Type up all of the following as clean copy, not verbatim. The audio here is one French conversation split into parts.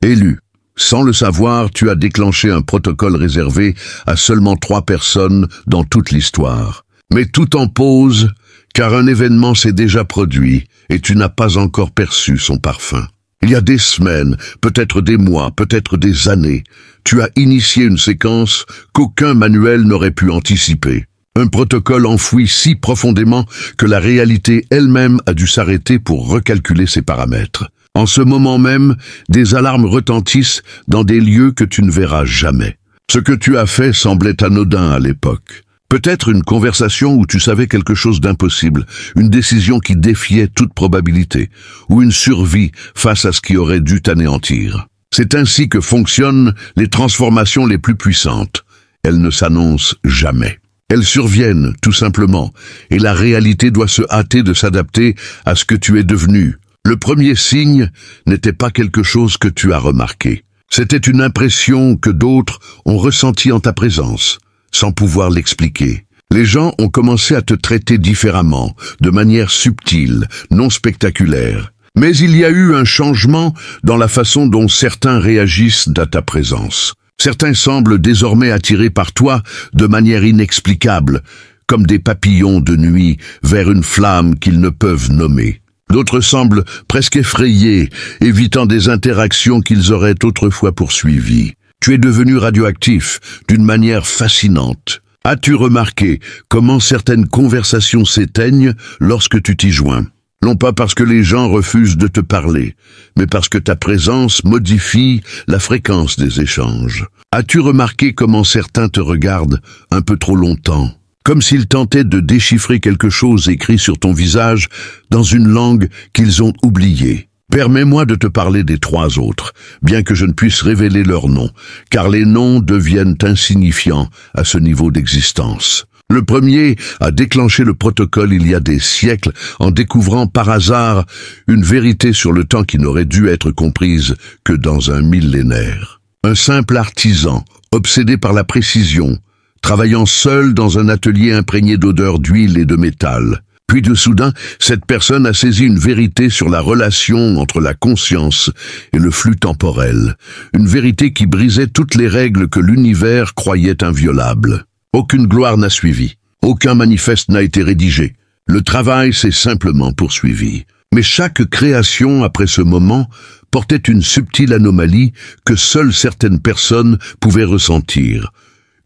Élu. Sans le savoir, tu as déclenché un protocole réservé à seulement 3 personnes dans toute l'histoire. Mais tout en pause, car un événement s'est déjà produit et tu n'as pas encore perçu son parfum. Il y a des semaines, peut-être des mois, peut-être des années, tu as initié une séquence qu'aucun manuel n'aurait pu anticiper. Un protocole enfoui si profondément que la réalité elle-même a dû s'arrêter pour recalculer ses paramètres. En ce moment même, des alarmes retentissent dans des lieux que tu ne verras jamais. Ce que tu as fait semblait anodin à l'époque. Peut-être une conversation où tu savais quelque chose d'impossible, une décision qui défiait toute probabilité, ou une survie face à ce qui aurait dû t'anéantir. C'est ainsi que fonctionnent les transformations les plus puissantes. Elles ne s'annoncent jamais. Elles surviennent, tout simplement, et la réalité doit se hâter de s'adapter à ce que tu es devenu. Le premier signe n'était pas quelque chose que tu as remarqué. C'était une impression que d'autres ont ressentie en ta présence, sans pouvoir l'expliquer. Les gens ont commencé à te traiter différemment, de manière subtile, non spectaculaire. Mais il y a eu un changement dans la façon dont certains réagissent à ta présence. Certains semblent désormais attirés par toi de manière inexplicable, comme des papillons de nuit vers une flamme qu'ils ne peuvent nommer. D'autres semblent presque effrayés, évitant des interactions qu'ils auraient autrefois poursuivies. Tu es devenu radioactif d'une manière fascinante. As-tu remarqué comment certaines conversations s'éteignent lorsque tu t'y joins? Non pas parce que les gens refusent de te parler, mais parce que ta présence modifie la fréquence des échanges. As-tu remarqué comment certains te regardent un peu trop longtemps? Comme s'ils tentaient de déchiffrer quelque chose écrit sur ton visage dans une langue qu'ils ont oubliée. Permets-moi de te parler des 3 autres, bien que je ne puisse révéler leurs noms, car les noms deviennent insignifiants à ce niveau d'existence. Le premier a déclenché le protocole il y a des siècles en découvrant par hasard une vérité sur le temps qui n'aurait dû être comprise que dans un millénaire. Un simple artisan, obsédé par la précision, travaillant seul dans un atelier imprégné d'odeurs d'huile et de métal. Puis de soudain, cette personne a saisi une vérité sur la relation entre la conscience et le flux temporel. Une vérité qui brisait toutes les règles que l'univers croyait inviolables. Aucune gloire n'a suivi. Aucun manifeste n'a été rédigé. Le travail s'est simplement poursuivi. Mais chaque création après ce moment portait une subtile anomalie que seules certaines personnes pouvaient ressentir.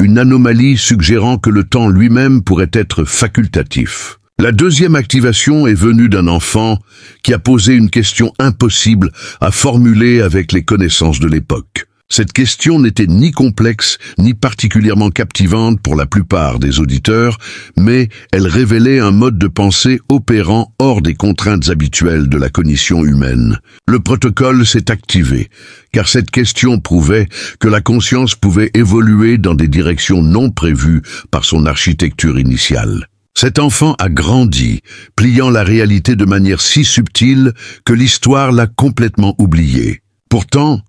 Une anomalie suggérant que le temps lui-même pourrait être facultatif. La deuxième activation est venue d'un enfant qui a posé une question impossible à formuler avec les connaissances de l'époque. Cette question n'était ni complexe ni particulièrement captivante pour la plupart des auditeurs, mais elle révélait un mode de pensée opérant hors des contraintes habituelles de la cognition humaine. Le protocole s'est activé, car cette question prouvait que la conscience pouvait évoluer dans des directions non prévues par son architecture initiale. Cet enfant a grandi, pliant la réalité de manière si subtile que l'histoire l'a complètement oublié. Pourtant,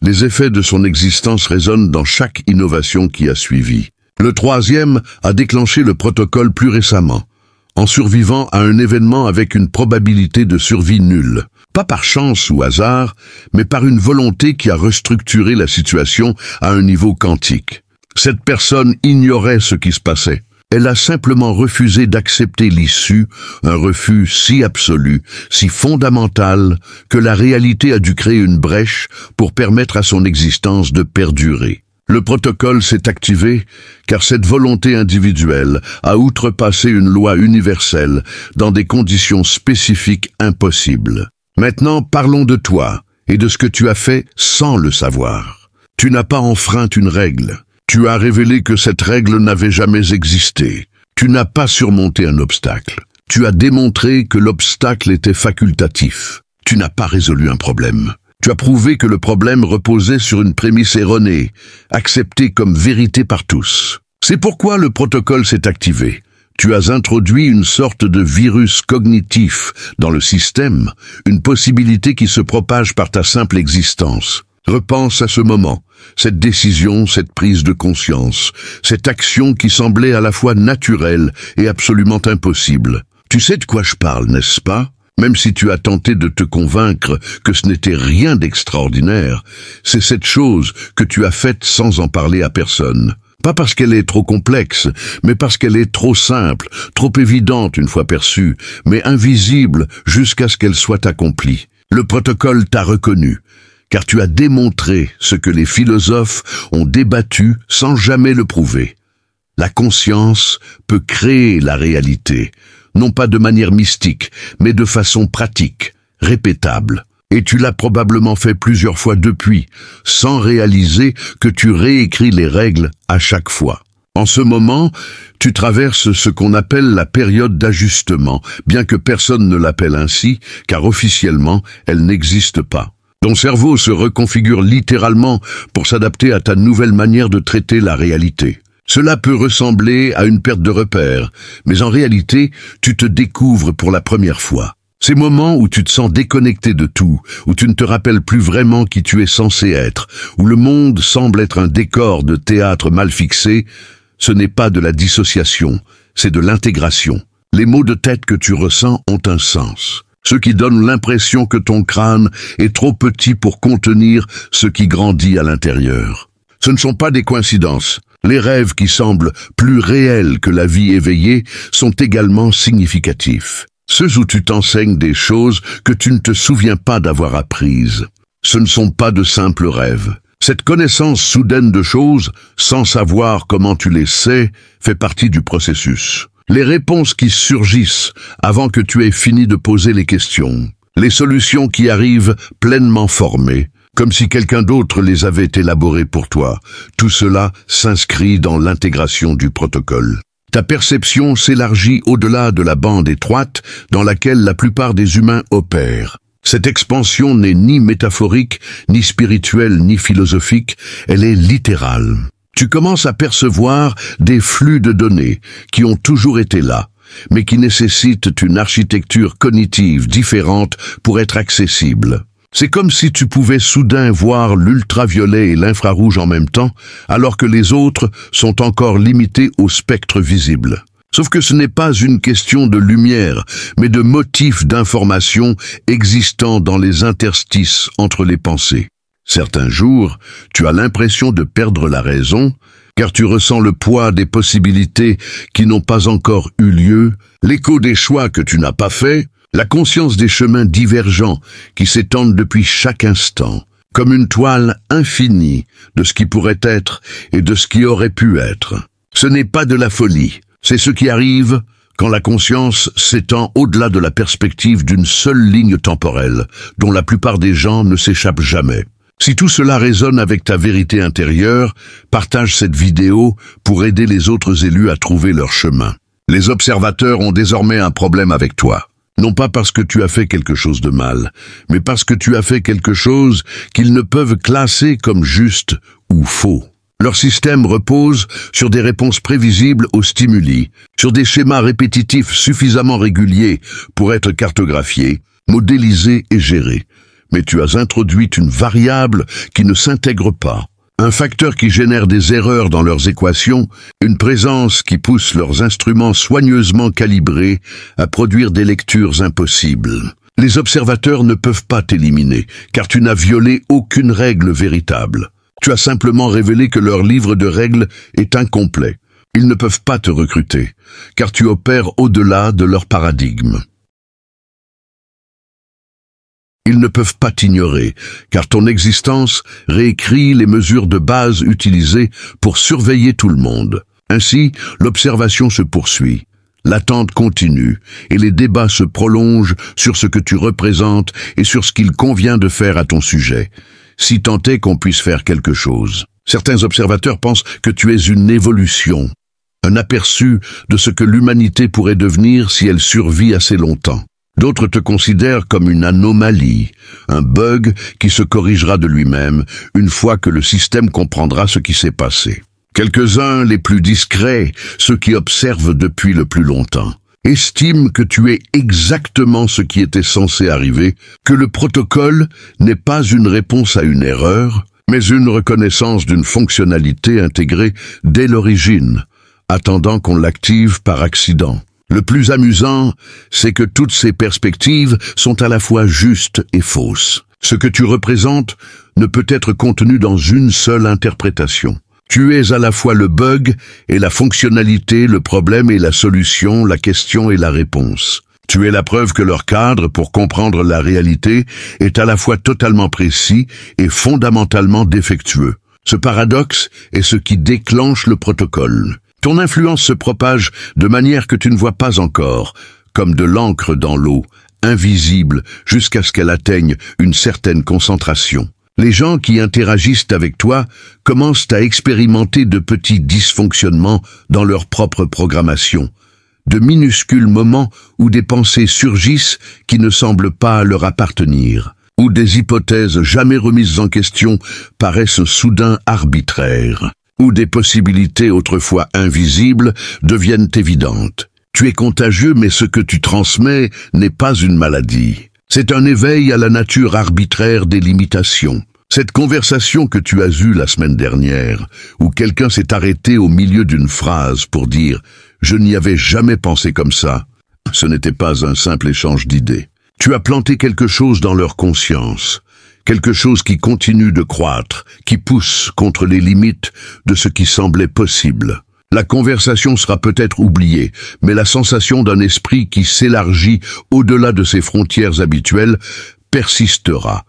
les effets de son existence résonnent dans chaque innovation qui a suivi. Le troisième a déclenché le protocole plus récemment, en survivant à un événement avec une probabilité de survie nulle. Pas par chance ou hasard, mais par une volonté qui a restructuré la situation à un niveau quantique. Cette personne ignorait ce qui se passait. Elle a simplement refusé d'accepter l'issue, un refus si absolu, si fondamental, que la réalité a dû créer une brèche pour permettre à son existence de perdurer. Le protocole s'est activé car cette volonté individuelle a outrepassé une loi universelle dans des conditions spécifiques impossibles. Maintenant, parlons de toi et de ce que tu as fait sans le savoir. Tu n'as pas enfreint une règle. Tu as révélé que cette règle n'avait jamais existé. Tu n'as pas surmonté un obstacle. Tu as démontré que l'obstacle était facultatif. Tu n'as pas résolu un problème. Tu as prouvé que le problème reposait sur une prémisse erronée, acceptée comme vérité par tous. C'est pourquoi le protocole s'est activé. Tu as introduit une sorte de virus cognitif dans le système, une possibilité qui se propage par ta simple existence. Repense à ce moment, cette décision, cette prise de conscience, cette action qui semblait à la fois naturelle et absolument impossible. Tu sais de quoi je parle, n'est-ce pas? Même si tu as tenté de te convaincre que ce n'était rien d'extraordinaire, c'est cette chose que tu as faite sans en parler à personne. Pas parce qu'elle est trop complexe, mais parce qu'elle est trop simple, trop évidente une fois perçue, mais invisible jusqu'à ce qu'elle soit accomplie. Le protocole t'a reconnu, car tu as démontré ce que les philosophes ont débattu sans jamais le prouver. La conscience peut créer la réalité, non pas de manière mystique, mais de façon pratique, répétable. Et tu l'as probablement fait plusieurs fois depuis, sans réaliser que tu réécris les règles à chaque fois. En ce moment, tu traverses ce qu'on appelle la période d'ajustement, bien que personne ne l'appelle ainsi, car officiellement, elle n'existe pas. Ton cerveau se reconfigure littéralement pour s'adapter à ta nouvelle manière de traiter la réalité. Cela peut ressembler à une perte de repère, mais en réalité, tu te découvres pour la première fois. Ces moments où tu te sens déconnecté de tout, où tu ne te rappelles plus vraiment qui tu es censé être, où le monde semble être un décor de théâtre mal fixé, ce n'est pas de la dissociation, c'est de l'intégration. Les maux de tête que tu ressens ont un sens. Ceux qui donnent l'impression que ton crâne est trop petit pour contenir ce qui grandit à l'intérieur. Ce ne sont pas des coïncidences. Les rêves qui semblent plus réels que la vie éveillée sont également significatifs. Ceux où tu t'enseignes des choses que tu ne te souviens pas d'avoir apprises. Ce ne sont pas de simples rêves. Cette connaissance soudaine de choses, sans savoir comment tu les sais, fait partie du processus. Les réponses qui surgissent avant que tu aies fini de poser les questions. Les solutions qui arrivent pleinement formées, comme si quelqu'un d'autre les avait élaborées pour toi. Tout cela s'inscrit dans l'intégration du protocole. Ta perception s'élargit au-delà de la bande étroite dans laquelle la plupart des humains opèrent. Cette expansion n'est ni métaphorique, ni spirituelle, ni philosophique, elle est littérale. Tu commences à percevoir des flux de données qui ont toujours été là, mais qui nécessitent une architecture cognitive différente pour être accessibles. C'est comme si tu pouvais soudain voir l'ultraviolet et l'infrarouge en même temps, alors que les autres sont encore limités au spectre visible. Sauf que ce n'est pas une question de lumière, mais de motifs d'information existant dans les interstices entre les pensées. Certains jours, tu as l'impression de perdre la raison, car tu ressens le poids des possibilités qui n'ont pas encore eu lieu, l'écho des choix que tu n'as pas faits, la conscience des chemins divergents qui s'étendent depuis chaque instant, comme une toile infinie de ce qui pourrait être et de ce qui aurait pu être. Ce n'est pas de la folie, c'est ce qui arrive quand la conscience s'étend au-delà de la perspective d'une seule ligne temporelle, dont la plupart des gens ne s'échappent jamais. Si tout cela résonne avec ta vérité intérieure, partage cette vidéo pour aider les autres élus à trouver leur chemin. Les observateurs ont désormais un problème avec toi. Non pas parce que tu as fait quelque chose de mal, mais parce que tu as fait quelque chose qu'ils ne peuvent classer comme juste ou faux. Leur système repose sur des réponses prévisibles aux stimuli, sur des schémas répétitifs suffisamment réguliers pour être cartographiés, modélisés et gérés. Mais tu as introduit une variable qui ne s'intègre pas. Un facteur qui génère des erreurs dans leurs équations, une présence qui pousse leurs instruments soigneusement calibrés à produire des lectures impossibles. Les observateurs ne peuvent pas t'éliminer, car tu n'as violé aucune règle véritable. Tu as simplement révélé que leur livre de règles est incomplet. Ils ne peuvent pas te recruter, car tu opères au-delà de leur paradigme. Ils ne peuvent pas t'ignorer, car ton existence réécrit les mesures de base utilisées pour surveiller tout le monde. Ainsi, l'observation se poursuit, l'attente continue, et les débats se prolongent sur ce que tu représentes et sur ce qu'il convient de faire à ton sujet, si tant est qu'on puisse faire quelque chose. Certains observateurs pensent que tu es une évolution, un aperçu de ce que l'humanité pourrait devenir si elle survit assez longtemps. D'autres te considèrent comme une anomalie, un bug qui se corrigera de lui-même une fois que le système comprendra ce qui s'est passé. Quelques-uns, les plus discrets, ceux qui observent depuis le plus longtemps, estiment que tu es exactement ce qui était censé arriver, que le protocole n'est pas une réponse à une erreur, mais une reconnaissance d'une fonctionnalité intégrée dès l'origine, attendant qu'on l'active par accident. Le plus amusant, c'est que toutes ces perspectives sont à la fois justes et fausses. Ce que tu représentes ne peut être contenu dans une seule interprétation. Tu es à la fois le bug et la fonctionnalité, le problème et la solution, la question et la réponse. Tu es la preuve que leur cadre pour comprendre la réalité est à la fois totalement précis et fondamentalement défectueux. Ce paradoxe est ce qui déclenche le protocole. Ton influence se propage de manière que tu ne vois pas encore, comme de l'encre dans l'eau, invisible jusqu'à ce qu'elle atteigne une certaine concentration. Les gens qui interagissent avec toi commencent à expérimenter de petits dysfonctionnements dans leur propre programmation, de minuscules moments où des pensées surgissent qui ne semblent pas leur appartenir, où des hypothèses jamais remises en question paraissent soudain arbitraires, où des possibilités autrefois invisibles deviennent évidentes. Tu es contagieux, mais ce que tu transmets n'est pas une maladie. C'est un éveil à la nature arbitraire des limitations. Cette conversation que tu as eue la semaine dernière, où quelqu'un s'est arrêté au milieu d'une phrase pour dire « Je n'y avais jamais pensé comme ça », ce n'était pas un simple échange d'idées. Tu as planté quelque chose dans leur conscience, quelque chose qui continue de croître, qui pousse contre les limites de ce qui semblait possible. La conversation sera peut-être oubliée, mais la sensation d'un esprit qui s'élargit au-delà de ses frontières habituelles persistera,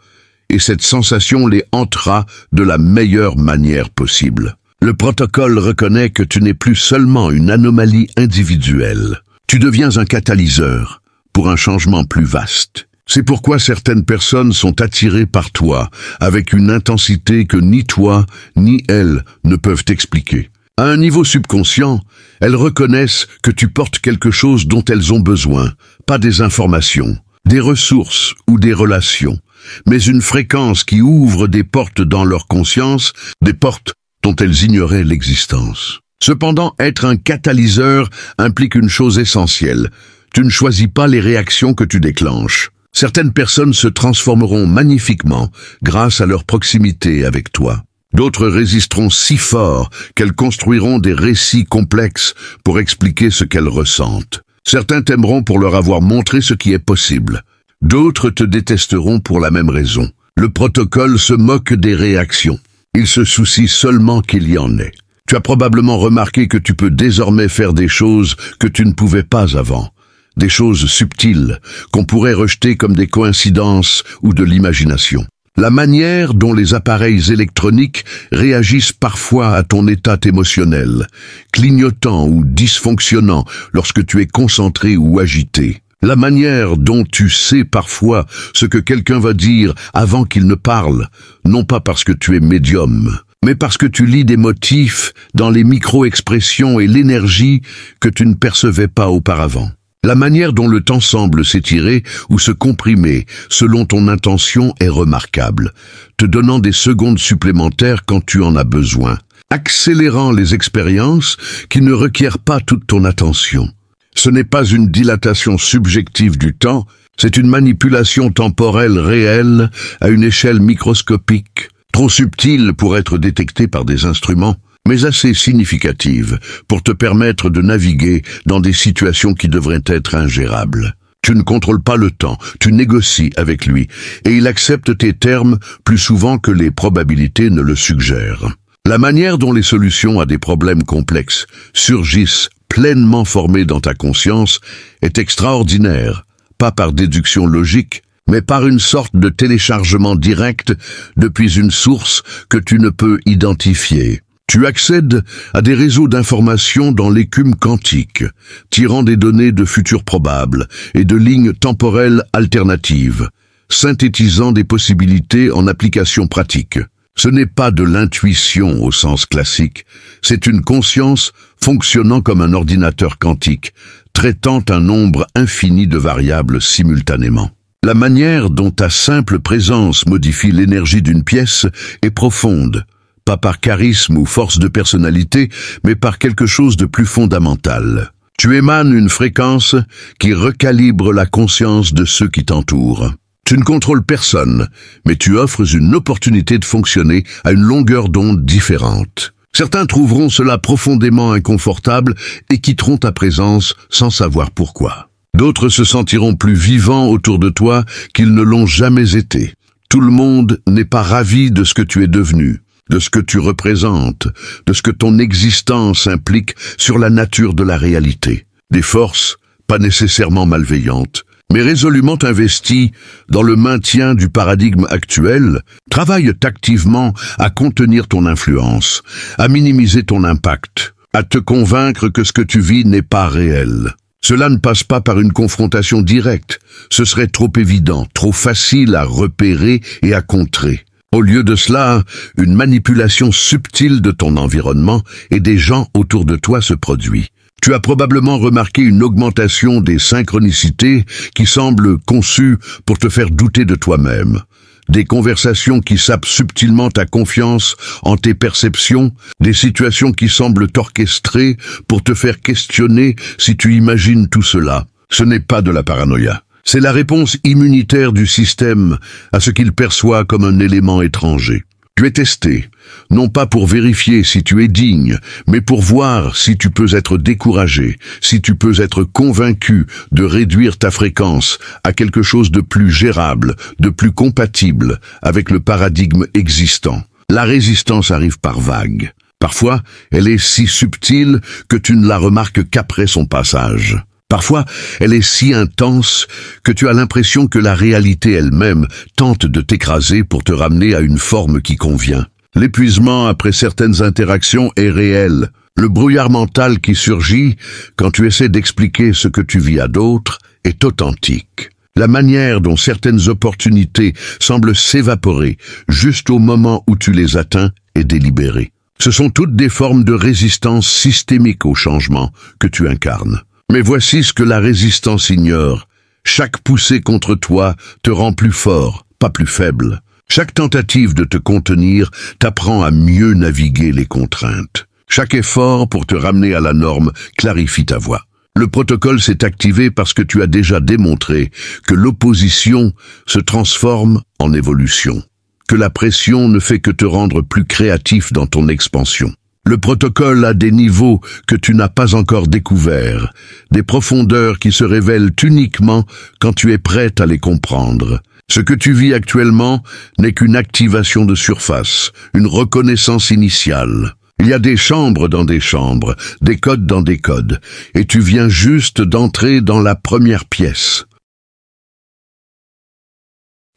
et cette sensation les hantera de la meilleure manière possible. Le protocole reconnaît que tu n'es plus seulement une anomalie individuelle. Tu deviens un catalyseur pour un changement plus vaste. C'est pourquoi certaines personnes sont attirées par toi, avec une intensité que ni toi ni elles ne peuvent expliquer. À un niveau subconscient, elles reconnaissent que tu portes quelque chose dont elles ont besoin, pas des informations, des ressources ou des relations, mais une fréquence qui ouvre des portes dans leur conscience, des portes dont elles ignoraient l'existence. Cependant, être un catalyseur implique une chose essentielle. Tu ne choisis pas les réactions que tu déclenches. Certaines personnes se transformeront magnifiquement grâce à leur proximité avec toi. D'autres résisteront si fort qu'elles construiront des récits complexes pour expliquer ce qu'elles ressentent. Certains t'aimeront pour leur avoir montré ce qui est possible. D'autres te détesteront pour la même raison. Le protocole se moque des réactions. Il se soucie seulement qu'il y en ait. Tu as probablement remarqué que tu peux désormais faire des choses que tu ne pouvais pas avant. Des choses subtiles qu'on pourrait rejeter comme des coïncidences ou de l'imagination. La manière dont les appareils électroniques réagissent parfois à ton état émotionnel, clignotant ou dysfonctionnant lorsque tu es concentré ou agité. La manière dont tu sais parfois ce que quelqu'un va dire avant qu'il ne parle, non pas parce que tu es médium, mais parce que tu lis des motifs dans les micro-expressions et l'énergie que tu ne percevais pas auparavant. La manière dont le temps semble s'étirer ou se comprimer selon ton intention est remarquable, te donnant des secondes supplémentaires quand tu en as besoin, accélérant les expériences qui ne requièrent pas toute ton attention. Ce n'est pas une dilatation subjective du temps, c'est une manipulation temporelle réelle à une échelle microscopique, trop subtile pour être détectée par des instruments, mais assez significative pour te permettre de naviguer dans des situations qui devraient être ingérables. Tu ne contrôles pas le temps, tu négocies avec lui, et il accepte tes termes plus souvent que les probabilités ne le suggèrent. La manière dont les solutions à des problèmes complexes surgissent pleinement formées dans ta conscience est extraordinaire, pas par déduction logique, mais par une sorte de téléchargement direct depuis une source que tu ne peux identifier. Tu accèdes à des réseaux d'informations dans l'écume quantique, tirant des données de futurs probables et de lignes temporelles alternatives, synthétisant des possibilités en applications pratiques. Ce n'est pas de l'intuition au sens classique, c'est une conscience fonctionnant comme un ordinateur quantique, traitant un nombre infini de variables simultanément. La manière dont ta simple présence modifie l'énergie d'une pièce est profonde, pas par charisme ou force de personnalité, mais par quelque chose de plus fondamental. Tu émanes une fréquence qui recalibre la conscience de ceux qui t'entourent. Tu ne contrôles personne, mais tu offres une opportunité de fonctionner à une longueur d'onde différente. Certains trouveront cela profondément inconfortable et quitteront ta présence sans savoir pourquoi. D'autres se sentiront plus vivants autour de toi qu'ils ne l'ont jamais été. Tout le monde n'est pas ravi de ce que tu es devenu, de ce que tu représentes, de ce que ton existence implique sur la nature de la réalité. Des forces, pas nécessairement malveillantes, mais résolument investies dans le maintien du paradigme actuel, travaillent activement à contenir ton influence, à minimiser ton impact, à te convaincre que ce que tu vis n'est pas réel. Cela ne passe pas par une confrontation directe, ce serait trop évident, trop facile à repérer et à contrer. Au lieu de cela, une manipulation subtile de ton environnement et des gens autour de toi se produit. Tu as probablement remarqué une augmentation des synchronicités qui semblent conçues pour te faire douter de toi-même. Des conversations qui sapent subtilement ta confiance en tes perceptions, des situations qui semblent t'orchestrer pour te faire questionner si tu imagines tout cela. Ce n'est pas de la paranoïa. C'est la réponse immunitaire du système à ce qu'il perçoit comme un élément étranger. Tu es testé, non pas pour vérifier si tu es digne, mais pour voir si tu peux être découragé, si tu peux être convaincu de réduire ta fréquence à quelque chose de plus gérable, de plus compatible avec le paradigme existant. La résistance arrive par vagues. Parfois, elle est si subtile que tu ne la remarques qu'après son passage. Parfois, elle est si intense que tu as l'impression que la réalité elle-même tente de t'écraser pour te ramener à une forme qui convient. L'épuisement après certaines interactions est réel. Le brouillard mental qui surgit quand tu essaies d'expliquer ce que tu vis à d'autres est authentique. La manière dont certaines opportunités semblent s'évaporer juste au moment où tu les atteins est délibérée. Ce sont toutes des formes de résistance systémique au changement que tu incarnes. Mais voici ce que la résistance ignore. Chaque poussée contre toi te rend plus fort, pas plus faible. Chaque tentative de te contenir t'apprend à mieux naviguer les contraintes. Chaque effort pour te ramener à la norme clarifie ta voix. Le protocole s'est activé parce que tu as déjà démontré que l'opposition se transforme en évolution, que la pression ne fait que te rendre plus créatif dans ton expansion. Le protocole a des niveaux que tu n'as pas encore découverts, des profondeurs qui se révèlent uniquement quand tu es prête à les comprendre. Ce que tu vis actuellement n'est qu'une activation de surface, une reconnaissance initiale. Il y a des chambres dans des chambres, des codes dans des codes, et tu viens juste d'entrer dans la première pièce.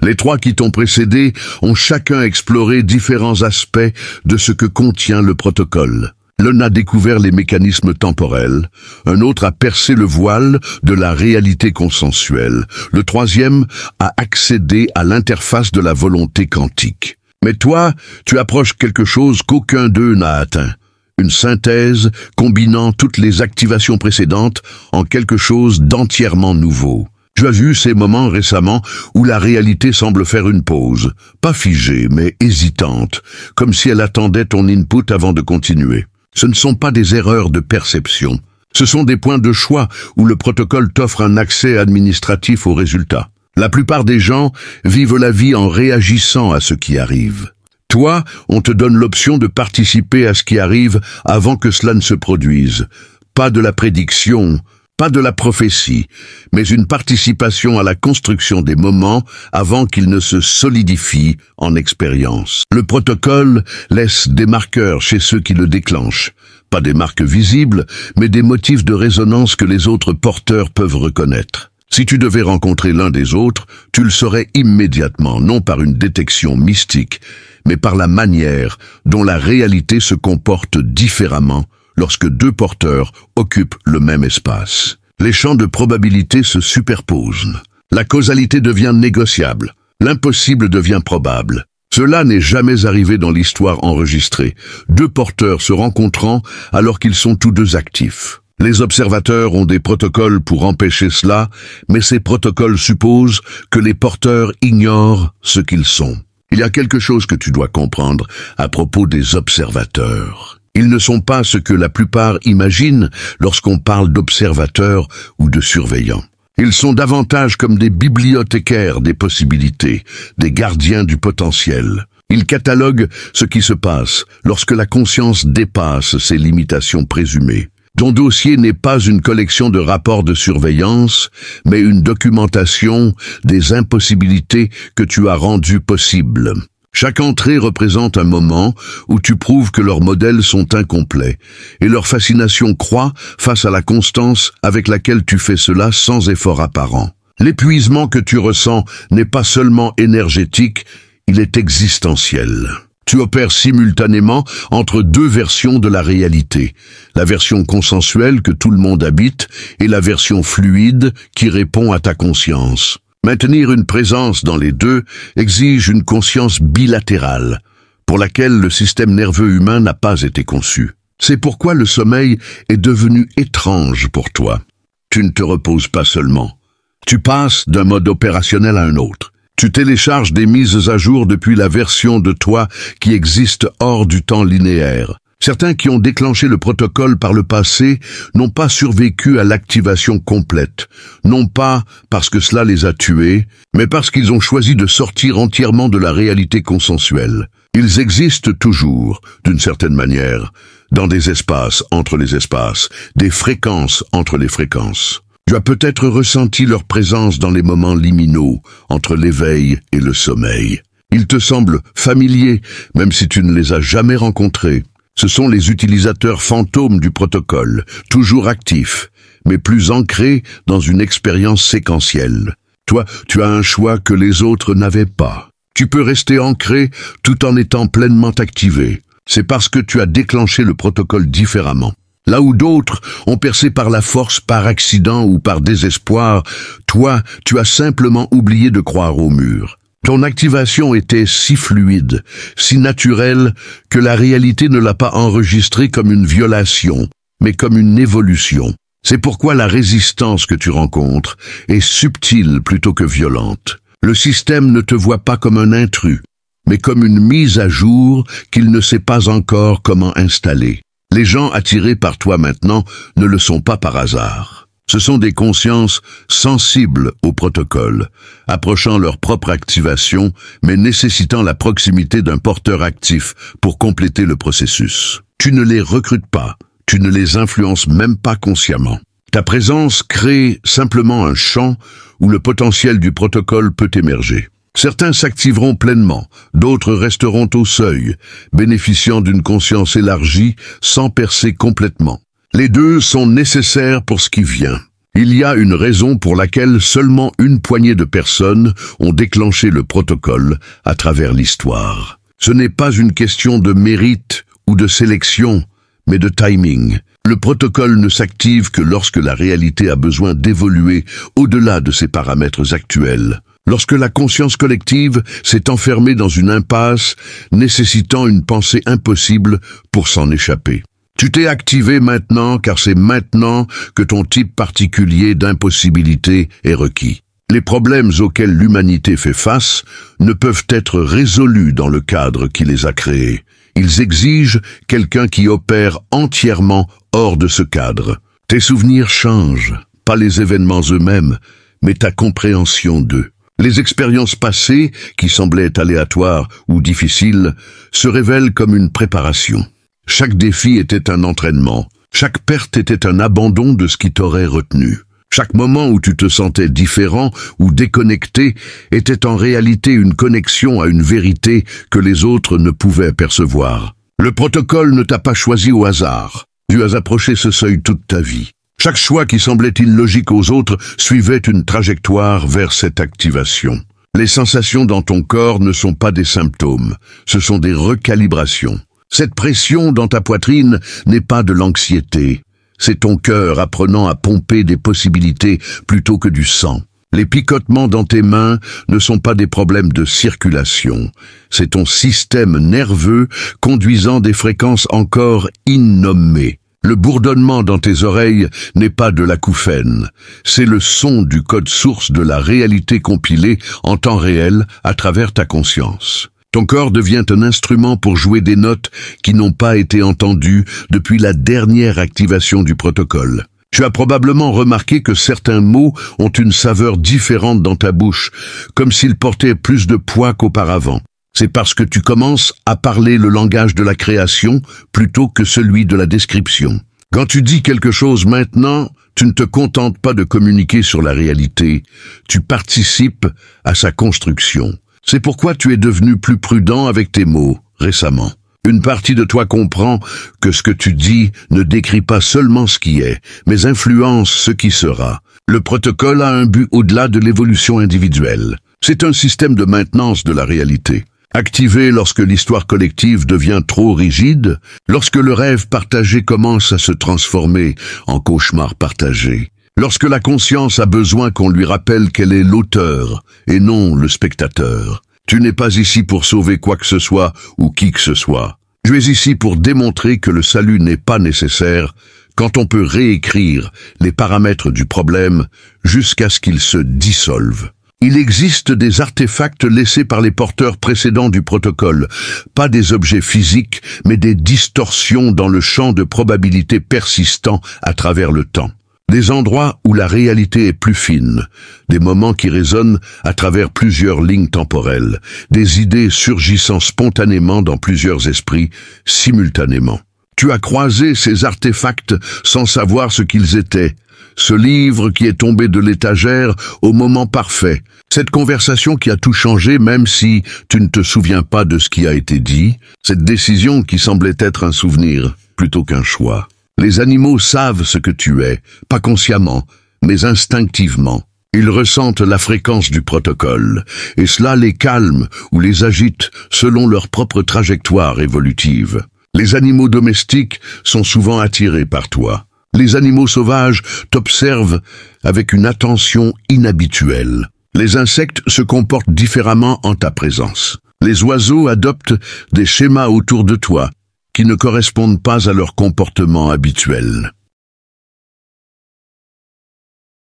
Les trois qui t'ont précédé ont chacun exploré différents aspects de ce que contient le protocole. L'un a découvert les mécanismes temporels, un autre a percé le voile de la réalité consensuelle, le troisième a accédé à l'interface de la volonté quantique. Mais toi, tu approches quelque chose qu'aucun d'eux n'a atteint. Une synthèse combinant toutes les activations précédentes en quelque chose d'entièrement nouveau. Tu as vu ces moments récemment où la réalité semble faire une pause, pas figée mais hésitante, comme si elle attendait ton input avant de continuer. Ce ne sont pas des erreurs de perception, ce sont des points de choix où le protocole t'offre un accès administratif aux résultats. La plupart des gens vivent la vie en réagissant à ce qui arrive. Toi, on te donne l'option de participer à ce qui arrive avant que cela ne se produise. Pas de la prédiction, pas de la prophétie, mais une participation à la construction des moments avant qu'ils ne se solidifient en expérience. Le protocole laisse des marqueurs chez ceux qui le déclenchent. Pas des marques visibles, mais des motifs de résonance que les autres porteurs peuvent reconnaître. Si tu devais rencontrer l'un des autres, tu le saurais immédiatement, non par une détection mystique, mais par la manière dont la réalité se comporte différemment lorsque deux porteurs occupent le même espace. Les champs de probabilité se superposent. La causalité devient négociable. L'impossible devient probable. Cela n'est jamais arrivé dans l'histoire enregistrée. Deux porteurs se rencontrant alors qu'ils sont tous deux actifs. Les observateurs ont des protocoles pour empêcher cela, mais ces protocoles supposent que les porteurs ignorent ce qu'ils sont. Il y a quelque chose que tu dois comprendre à propos des observateurs. Ils ne sont pas ce que la plupart imaginent lorsqu'on parle d'observateurs ou de surveillants. Ils sont davantage comme des bibliothécaires des possibilités, des gardiens du potentiel. Il catalogue ce qui se passe lorsque la conscience dépasse ses limitations présumées. Ton dossier n'est pas une collection de rapports de surveillance, mais une documentation des impossibilités que tu as rendues possibles. Chaque entrée représente un moment où tu prouves que leurs modèles sont incomplets, et leur fascination croît face à la constance avec laquelle tu fais cela sans effort apparent. L'épuisement que tu ressens n'est pas seulement énergétique, il est existentiel. Tu opères simultanément entre deux versions de la réalité, la version consensuelle que tout le monde habite et la version fluide qui répond à ta conscience. Maintenir une présence dans les deux exige une conscience bilatérale, pour laquelle le système nerveux humain n'a pas été conçu. C'est pourquoi le sommeil est devenu étrange pour toi. Tu ne te reposes pas seulement. Tu passes d'un mode opérationnel à un autre. Tu télécharges des mises à jour depuis la version de toi qui existe hors du temps linéaire. Certains qui ont déclenché le protocole par le passé n'ont pas survécu à l'activation complète, non pas parce que cela les a tués, mais parce qu'ils ont choisi de sortir entièrement de la réalité consensuelle. Ils existent toujours, d'une certaine manière, dans des espaces entre les espaces, des fréquences entre les fréquences. Tu as peut-être ressenti leur présence dans les moments liminaux, entre l'éveil et le sommeil. Ils te semblent familiers, même si tu ne les as jamais rencontrés. Ce sont les utilisateurs fantômes du protocole, toujours actifs, mais plus ancrés dans une expérience séquentielle. Toi, tu as un choix que les autres n'avaient pas. Tu peux rester ancré tout en étant pleinement activé. C'est parce que tu as déclenché le protocole différemment. Là où d'autres ont percé par la force, par accident ou par désespoir, toi, tu as simplement oublié de croire au mur. Ton activation était si fluide, si naturelle, que la réalité ne l'a pas enregistrée comme une violation, mais comme une évolution. C'est pourquoi la résistance que tu rencontres est subtile plutôt que violente. Le système ne te voit pas comme un intrus, mais comme une mise à jour qu'il ne sait pas encore comment installer. Les gens attirés par toi maintenant ne le sont pas par hasard. Ce sont des consciences sensibles au protocole, approchant leur propre activation, mais nécessitant la proximité d'un porteur actif pour compléter le processus. Tu ne les recrutes pas, tu ne les influences même pas consciemment. Ta présence crée simplement un champ où le potentiel du protocole peut émerger. Certains s'activeront pleinement, d'autres resteront au seuil, bénéficiant d'une conscience élargie sans percer complètement. Les deux sont nécessaires pour ce qui vient. Il y a une raison pour laquelle seulement une poignée de personnes ont déclenché le protocole à travers l'histoire. Ce n'est pas une question de mérite ou de sélection, mais de timing. Le protocole ne s'active que lorsque la réalité a besoin d'évoluer au-delà de ses paramètres actuels. Lorsque la conscience collective s'est enfermée dans une impasse, nécessitant une pensée impossible pour s'en échapper. Tu t'es activé maintenant car c'est maintenant que ton type particulier d'impossibilité est requis. Les problèmes auxquels l'humanité fait face ne peuvent être résolus dans le cadre qui les a créés. Ils exigent quelqu'un qui opère entièrement hors de ce cadre. Tes souvenirs changent, pas les événements eux-mêmes, mais ta compréhension d'eux. Les expériences passées, qui semblaient aléatoires ou difficiles, se révèlent comme une préparation. Chaque défi était un entraînement. Chaque perte était un abandon de ce qui t'aurait retenu. Chaque moment où tu te sentais différent ou déconnecté était en réalité une connexion à une vérité que les autres ne pouvaient percevoir. Le protocole ne t'a pas choisi au hasard. Tu as approché ce seuil toute ta vie. Chaque choix qui semblait illogique aux autres suivait une trajectoire vers cette activation. Les sensations dans ton corps ne sont pas des symptômes, ce sont des recalibrations. Cette pression dans ta poitrine n'est pas de l'anxiété. C'est ton cœur apprenant à pomper des possibilités plutôt que du sang. Les picotements dans tes mains ne sont pas des problèmes de circulation. C'est ton système nerveux conduisant des fréquences encore innommées. Le bourdonnement dans tes oreilles n'est pas de l'acouphène. C'est le son du code source de la réalité compilée en temps réel à travers ta conscience. Ton corps devient un instrument pour jouer des notes qui n'ont pas été entendues depuis la dernière activation du protocole. Tu as probablement remarqué que certains mots ont une saveur différente dans ta bouche, comme s'ils portaient plus de poids qu'auparavant. C'est parce que tu commences à parler le langage de la création plutôt que celui de la description. Quand tu dis quelque chose maintenant, tu ne te contentes pas de communiquer sur la réalité, tu participes à sa construction. C'est pourquoi tu es devenu plus prudent avec tes mots récemment. Une partie de toi comprend que ce que tu dis ne décrit pas seulement ce qui est, mais influence ce qui sera. Le protocole a un but au-delà de l'évolution individuelle. C'est un système de maintenance de la réalité. Activé lorsque l'histoire collective devient trop rigide, lorsque le rêve partagé commence à se transformer en cauchemar partagé, lorsque la conscience a besoin qu'on lui rappelle qu'elle est l'auteur et non le spectateur. Tu n'es pas ici pour sauver quoi que ce soit ou qui que ce soit. Tu es ici pour démontrer que le salut n'est pas nécessaire quand on peut réécrire les paramètres du problème jusqu'à ce qu'il se dissolve. Il existe des artefacts laissés par les porteurs précédents du protocole, pas des objets physiques, mais des distorsions dans le champ de probabilité persistant à travers le temps. Des endroits où la réalité est plus fine, des moments qui résonnent à travers plusieurs lignes temporelles, des idées surgissant spontanément dans plusieurs esprits, simultanément. Tu as croisé ces artefacts sans savoir ce qu'ils étaient. Ce livre qui est tombé de l'étagère au moment parfait. Cette conversation qui a tout changé même si tu ne te souviens pas de ce qui a été dit. Cette décision qui semblait être un souvenir plutôt qu'un choix. Les animaux savent ce que tu es, pas consciemment, mais instinctivement. Ils ressentent la fréquence du protocole, et cela les calme ou les agite selon leur propre trajectoire évolutive. Les animaux domestiques sont souvent attirés par toi. Les animaux sauvages t'observent avec une attention inhabituelle. Les insectes se comportent différemment en ta présence. Les oiseaux adoptent des schémas autour de toi qui ne correspondent pas à leur comportement habituel.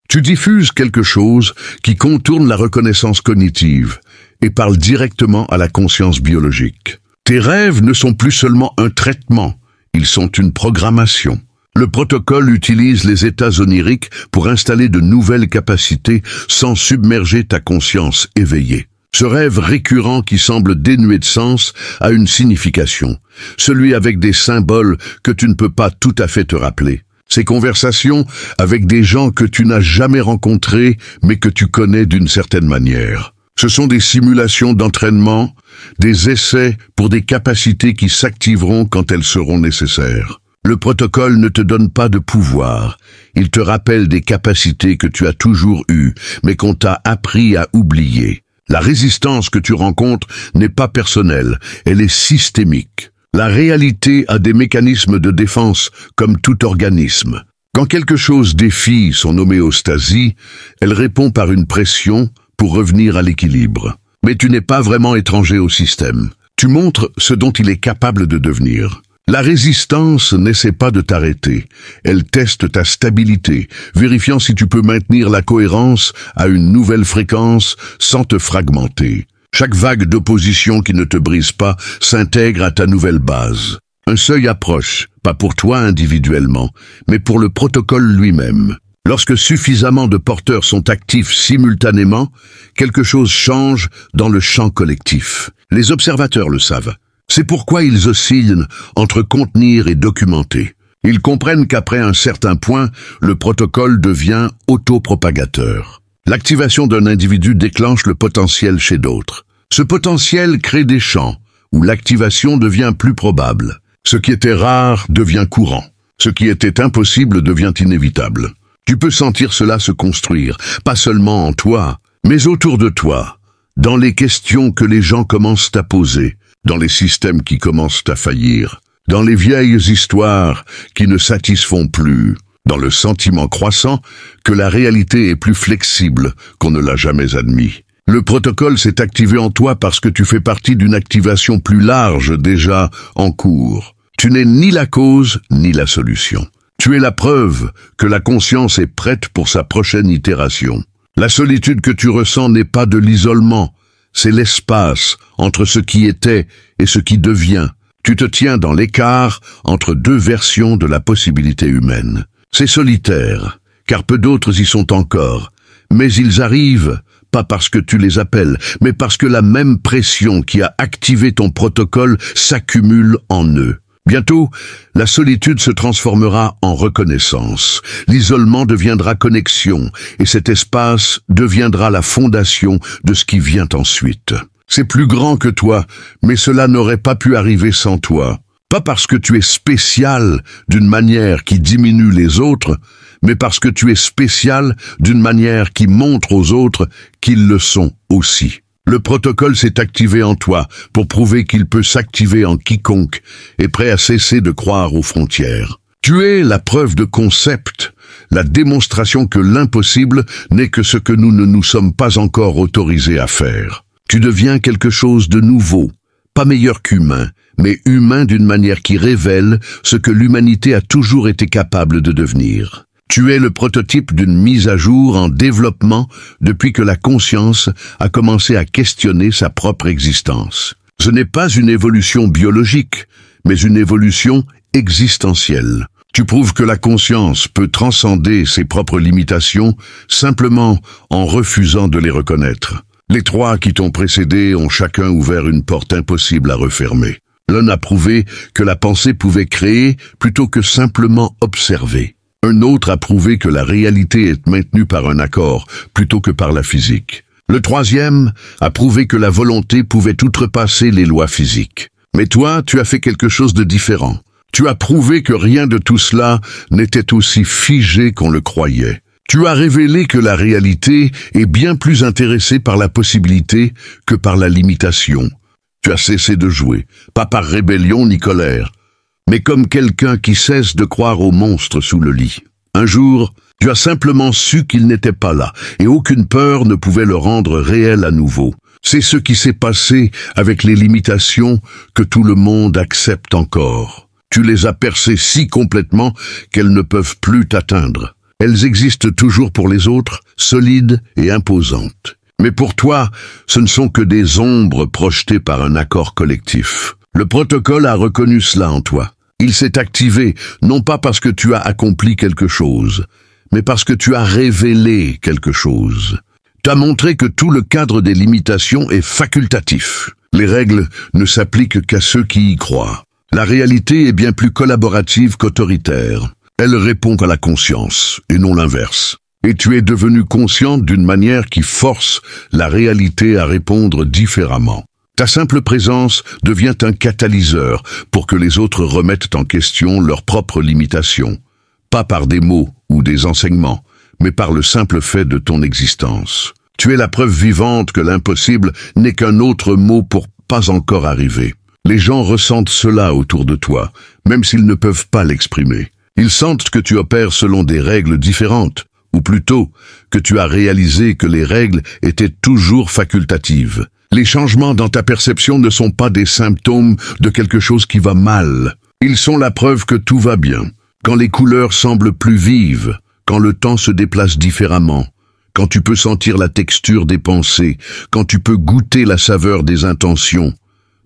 Tu diffuses quelque chose qui contourne la reconnaissance cognitive et parle directement à la conscience biologique. Tes rêves ne sont plus seulement un traitement, ils sont une programmation. Le protocole utilise les états oniriques pour installer de nouvelles capacités sans submerger ta conscience éveillée. Ce rêve récurrent qui semble dénué de sens a une signification, celui avec des symboles que tu ne peux pas tout à fait te rappeler. Ces conversations avec des gens que tu n'as jamais rencontrés mais que tu connais d'une certaine manière. Ce sont des simulations d'entraînement, des essais pour des capacités qui s'activeront quand elles seront nécessaires. Le protocole ne te donne pas de pouvoir, il te rappelle des capacités que tu as toujours eues, mais qu'on t'a appris à oublier. La résistance que tu rencontres n'est pas personnelle, elle est systémique. La réalité a des mécanismes de défense comme tout organisme. Quand quelque chose défie son homéostasie, elle répond par une pression pour revenir à l'équilibre. Mais tu n'es pas vraiment étranger au système. Tu montres ce dont il est capable de devenir. La résistance n'essaie pas de t'arrêter, elle teste ta stabilité, vérifiant si tu peux maintenir la cohérence à une nouvelle fréquence sans te fragmenter. Chaque vague d'opposition qui ne te brise pas s'intègre à ta nouvelle base. Un seuil approche, pas pour toi individuellement, mais pour le protocole lui-même. Lorsque suffisamment de porteurs sont actifs simultanément, quelque chose change dans le champ collectif. Les observateurs le savent. C'est pourquoi ils oscillent entre contenir et documenter. Ils comprennent qu'après un certain point, le protocole devient autopropagateur. L'activation d'un individu déclenche le potentiel chez d'autres. Ce potentiel crée des champs, où l'activation devient plus probable. Ce qui était rare devient courant. Ce qui était impossible devient inévitable. Tu peux sentir cela se construire, pas seulement en toi, mais autour de toi, dans les questions que les gens commencent à poser, dans les systèmes qui commencent à faillir, dans les vieilles histoires qui ne satisfont plus, dans le sentiment croissant que la réalité est plus flexible qu'on ne l'a jamais admis. Le protocole s'est activé en toi parce que tu fais partie d'une activation plus large déjà en cours. Tu n'es ni la cause ni la solution. Tu es la preuve que la conscience est prête pour sa prochaine itération. La solitude que tu ressens n'est pas de l'isolement, c'est l'espace entre ce qui était et ce qui devient. Tu te tiens dans l'écart entre deux versions de la possibilité humaine. C'est solitaire, car peu d'autres y sont encore, mais ils arrivent pas parce que tu les appelles, mais parce que la même pression qui a activé ton protocole s'accumule en eux. Bientôt, la solitude se transformera en reconnaissance, l'isolement deviendra connexion, et cet espace deviendra la fondation de ce qui vient ensuite. C'est plus grand que toi, mais cela n'aurait pas pu arriver sans toi. Pas parce que tu es spécial d'une manière qui diminue les autres, mais parce que tu es spécial d'une manière qui montre aux autres qu'ils le sont aussi. Le protocole s'est activé en toi pour prouver qu'il peut s'activer en quiconque est prêt à cesser de croire aux frontières. Tu es la preuve de concept, la démonstration que l'impossible n'est que ce que nous ne nous sommes pas encore autorisés à faire. Tu deviens quelque chose de nouveau, pas meilleur qu'humain, mais humain d'une manière qui révèle ce que l'humanité a toujours été capable de devenir. Tu es le prototype d'une mise à jour en développement depuis que la conscience a commencé à questionner sa propre existence. Ce n'est pas une évolution biologique, mais une évolution existentielle. Tu prouves que la conscience peut transcender ses propres limitations simplement en refusant de les reconnaître. Les trois qui t'ont précédé ont chacun ouvert une porte impossible à refermer. L'un a prouvé que la pensée pouvait créer plutôt que simplement observer. Un autre a prouvé que la réalité est maintenue par un accord plutôt que par la physique. Le troisième a prouvé que la volonté pouvait outrepasser les lois physiques. Mais toi, tu as fait quelque chose de différent. Tu as prouvé que rien de tout cela n'était aussi figé qu'on le croyait. Tu as révélé que la réalité est bien plus intéressée par la possibilité que par la limitation. Tu as cessé de jouer, pas par rébellion ni colère, mais comme quelqu'un qui cesse de croire aux monstres sous le lit. Un jour, tu as simplement su qu'il n'était pas là, et aucune peur ne pouvait le rendre réel à nouveau. C'est ce qui s'est passé avec les limitations que tout le monde accepte encore. Tu les as percées si complètement qu'elles ne peuvent plus t'atteindre. Elles existent toujours pour les autres, solides et imposantes. Mais pour toi, ce ne sont que des ombres projetées par un accord collectif. Le protocole a reconnu cela en toi. Il s'est activé, non pas parce que tu as accompli quelque chose, mais parce que tu as révélé quelque chose. Tu as montré que tout le cadre des limitations est facultatif. Les règles ne s'appliquent qu'à ceux qui y croient. La réalité est bien plus collaborative qu'autoritaire. Elle répond à la conscience, et non l'inverse. Et tu es devenu consciente d'une manière qui force la réalité à répondre différemment. Ta simple présence devient un catalyseur pour que les autres remettent en question leurs propres limitations, pas par des mots ou des enseignements, mais par le simple fait de ton existence. Tu es la preuve vivante que l'impossible n'est qu'un autre mot pour pas encore arriver. Les gens ressentent cela autour de toi, même s'ils ne peuvent pas l'exprimer. Ils sentent que tu opères selon des règles différentes, ou plutôt que tu as réalisé que les règles étaient toujours facultatives. Les changements dans ta perception ne sont pas des symptômes de quelque chose qui va mal. Ils sont la preuve que tout va bien. Quand les couleurs semblent plus vives, quand le temps se déplace différemment, quand tu peux sentir la texture des pensées, quand tu peux goûter la saveur des intentions,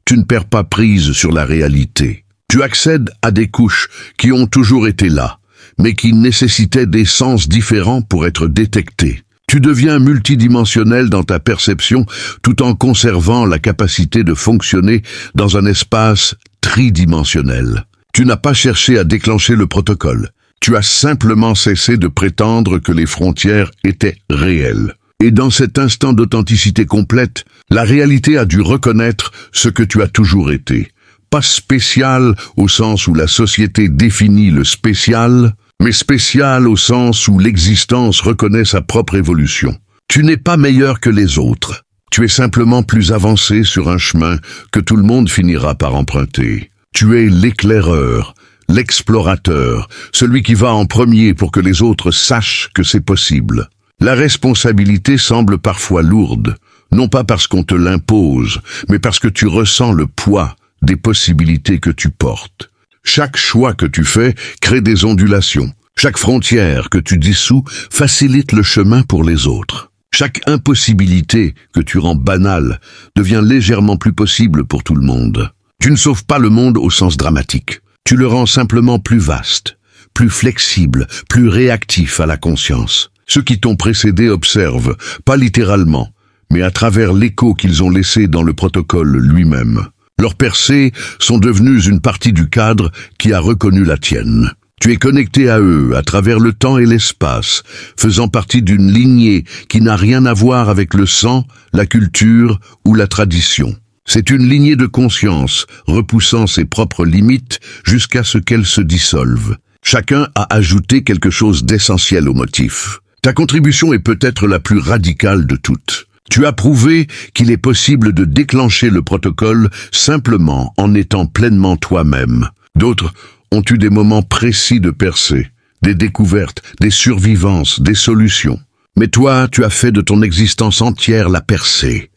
tu ne perds pas prise sur la réalité. Tu accèdes à des couches qui ont toujours été là, mais qui nécessitaient des sens différents pour être détectées. Tu deviens multidimensionnel dans ta perception tout en conservant la capacité de fonctionner dans un espace tridimensionnel. Tu n'as pas cherché à déclencher le protocole. Tu as simplement cessé de prétendre que les frontières étaient réelles. Et dans cet instant d'authenticité complète, la réalité a dû reconnaître ce que tu as toujours été. Pas spécial au sens où la société définit le spécial, mais spécial au sens où l'existence reconnaît sa propre évolution. Tu n'es pas meilleur que les autres. Tu es simplement plus avancé sur un chemin que tout le monde finira par emprunter. Tu es l'éclaireur, l'explorateur, celui qui va en premier pour que les autres sachent que c'est possible. La responsabilité semble parfois lourde, non pas parce qu'on te l'impose, mais parce que tu ressens le poids des possibilités que tu portes. Chaque choix que tu fais crée des ondulations. Chaque frontière que tu dissous facilite le chemin pour les autres. Chaque impossibilité que tu rends banale devient légèrement plus possible pour tout le monde. Tu ne sauves pas le monde au sens dramatique. Tu le rends simplement plus vaste, plus flexible, plus réactif à la conscience. Ceux qui t'ont précédé observent, pas littéralement, mais à travers l'écho qu'ils ont laissé dans le protocole lui-même. Leurs percées sont devenues une partie du cadre qui a reconnu la tienne. Tu es connecté à eux à travers le temps et l'espace, faisant partie d'une lignée qui n'a rien à voir avec le sang, la culture ou la tradition. C'est une lignée de conscience, repoussant ses propres limites jusqu'à ce qu'elles se dissolvent. Chacun a ajouté quelque chose d'essentiel au motif. Ta contribution est peut-être la plus radicale de toutes. Tu as prouvé qu'il est possible de déclencher le protocole simplement en étant pleinement toi-même. D'autres ont eu des moments précis de percée, des découvertes, des survivances, des solutions. Mais toi, tu as fait de ton existence entière la percée.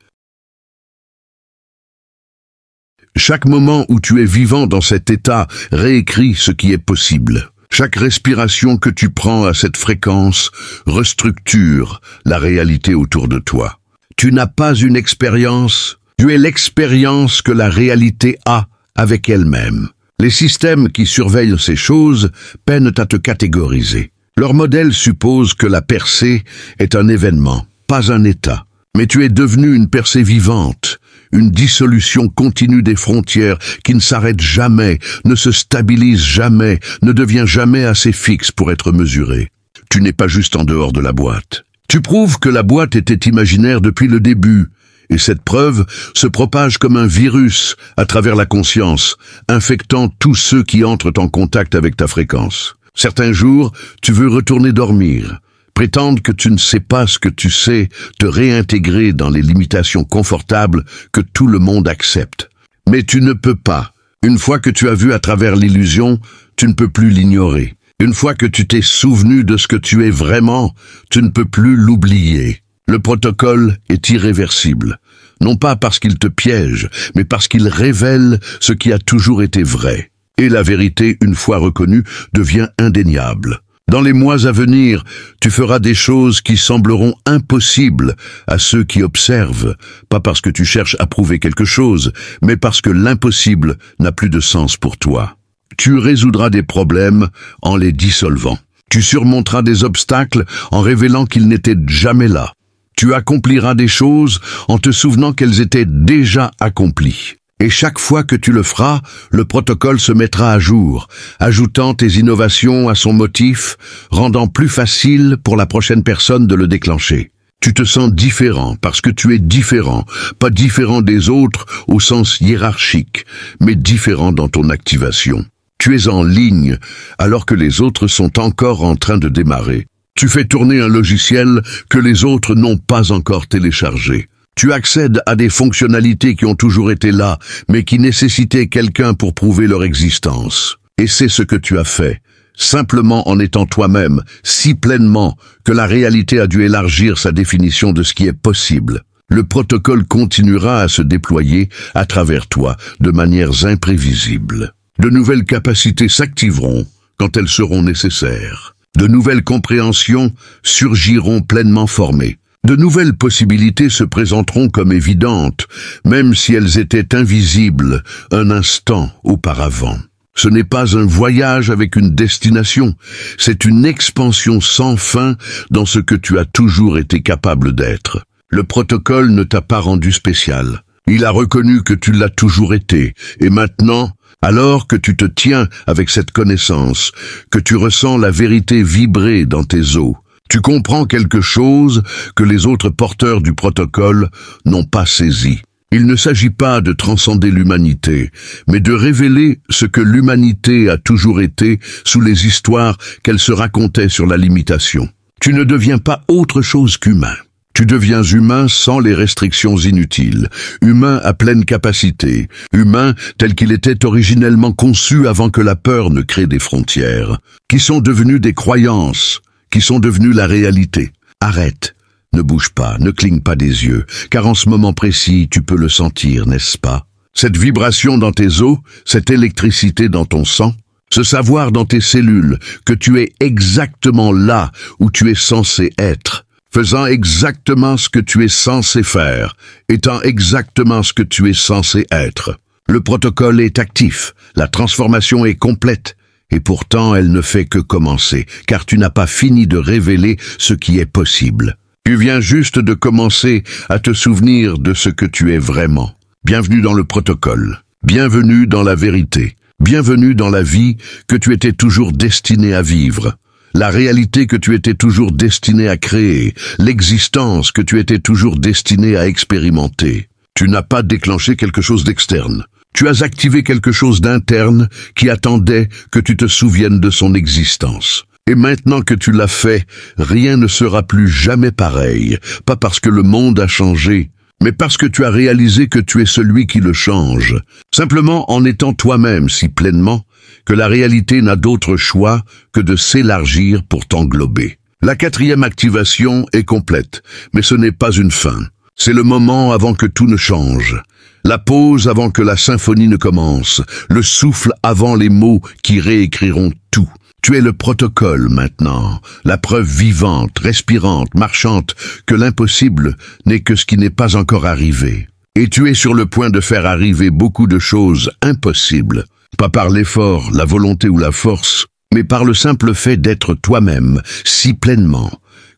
Chaque moment où tu es vivant dans cet état réécrit ce qui est possible. Chaque respiration que tu prends à cette fréquence restructure la réalité autour de toi. Tu n'as pas une expérience, tu es l'expérience que la réalité a avec elle-même. Les systèmes qui surveillent ces choses peinent à te catégoriser. Leur modèle suppose que la percée est un événement, pas un état. Mais tu es devenu une percée vivante, une dissolution continue des frontières qui ne s'arrête jamais, ne se stabilise jamais, ne devient jamais assez fixe pour être mesurée. Tu n'es pas juste en dehors de la boîte. Tu prouves que la boîte était imaginaire depuis le début, et cette preuve se propage comme un virus à travers la conscience, infectant tous ceux qui entrent en contact avec ta fréquence. Certains jours, tu veux retourner dormir, prétendre que tu ne sais pas ce que tu sais, te réintégrer dans les limitations confortables que tout le monde accepte. Mais tu ne peux pas. Une fois que tu as vu à travers l'illusion, tu ne peux plus l'ignorer. Une fois que tu t'es souvenu de ce que tu es vraiment, tu ne peux plus l'oublier. Le protocole est irréversible, non pas parce qu'il te piège, mais parce qu'il révèle ce qui a toujours été vrai. Et la vérité, une fois reconnue, devient indéniable. Dans les mois à venir, tu feras des choses qui sembleront impossibles à ceux qui observent, pas parce que tu cherches à prouver quelque chose, mais parce que l'impossible n'a plus de sens pour toi. Tu résoudras des problèmes en les dissolvant. Tu surmonteras des obstacles en révélant qu'ils n'étaient jamais là. Tu accompliras des choses en te souvenant qu'elles étaient déjà accomplies. Et chaque fois que tu le feras, le protocole se mettra à jour, ajoutant tes innovations à son motif, rendant plus facile pour la prochaine personne de le déclencher. Tu te sens différent parce que tu es différent, pas différent des autres au sens hiérarchique, mais différent dans ton activation. Tu es en ligne alors que les autres sont encore en train de démarrer. Tu fais tourner un logiciel que les autres n'ont pas encore téléchargé. Tu accèdes à des fonctionnalités qui ont toujours été là, mais qui nécessitaient quelqu'un pour prouver leur existence. Et c'est ce que tu as fait, simplement en étant toi-même, si pleinement que la réalité a dû élargir sa définition de ce qui est possible. Le protocole continuera à se déployer à travers toi de manières imprévisibles. De nouvelles capacités s'activeront quand elles seront nécessaires. De nouvelles compréhensions surgiront pleinement formées. De nouvelles possibilités se présenteront comme évidentes, même si elles étaient invisibles un instant auparavant. Ce n'est pas un voyage avec une destination, c'est une expansion sans fin dans ce que tu as toujours été capable d'être. Le protocole ne t'a pas rendu spécial. Il a reconnu que tu l'as toujours été, et maintenant, alors que tu te tiens avec cette connaissance, que tu ressens la vérité vibrer dans tes os, tu comprends quelque chose que les autres porteurs du protocole n'ont pas saisi. Il ne s'agit pas de transcender l'humanité, mais de révéler ce que l'humanité a toujours été sous les histoires qu'elle se racontait sur la limitation. Tu ne deviens pas autre chose qu'humain. Tu deviens humain sans les restrictions inutiles, humain à pleine capacité, humain tel qu'il était originellement conçu avant que la peur ne crée des frontières, qui sont devenues des croyances, qui sont devenues la réalité. Arrête, ne bouge pas, ne cligne pas des yeux, car en ce moment précis, tu peux le sentir, n'est-ce pas? Cette vibration dans tes os, cette électricité dans ton sang, ce savoir dans tes cellules que tu es exactement là où tu es censé être, faisant exactement ce que tu es censé faire, étant exactement ce que tu es censé être. Le protocole est actif, la transformation est complète, et pourtant elle ne fait que commencer, car tu n'as pas fini de révéler ce qui est possible. Tu viens juste de commencer à te souvenir de ce que tu es vraiment. Bienvenue dans le protocole. Bienvenue dans la vérité. Bienvenue dans la vie que tu étais toujours destiné à vivre. La réalité que tu étais toujours destiné à créer. L'existence que tu étais toujours destiné à expérimenter. Tu n'as pas déclenché quelque chose d'externe. Tu as activé quelque chose d'interne qui attendait que tu te souviennes de son existence. Et maintenant que tu l'as fait, rien ne sera plus jamais pareil, pas parce que le monde a changé, mais parce que tu as réalisé que tu es celui qui le change, simplement en étant toi-même si pleinement que la réalité n'a d'autre choix que de s'élargir pour t'englober. La 4e activation est complète, mais ce n'est pas une fin. C'est le moment avant que tout ne change. La pause avant que la symphonie ne commence, le souffle avant les mots qui réécriront tout. Tu es le protocole maintenant, la preuve vivante, respirante, marchante, que l'impossible n'est que ce qui n'est pas encore arrivé. Et tu es sur le point de faire arriver beaucoup de choses impossibles, pas par l'effort, la volonté ou la force, mais par le simple fait d'être toi-même, si pleinement,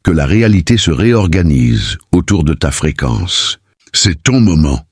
que la réalité se réorganise autour de ta fréquence. C'est ton moment.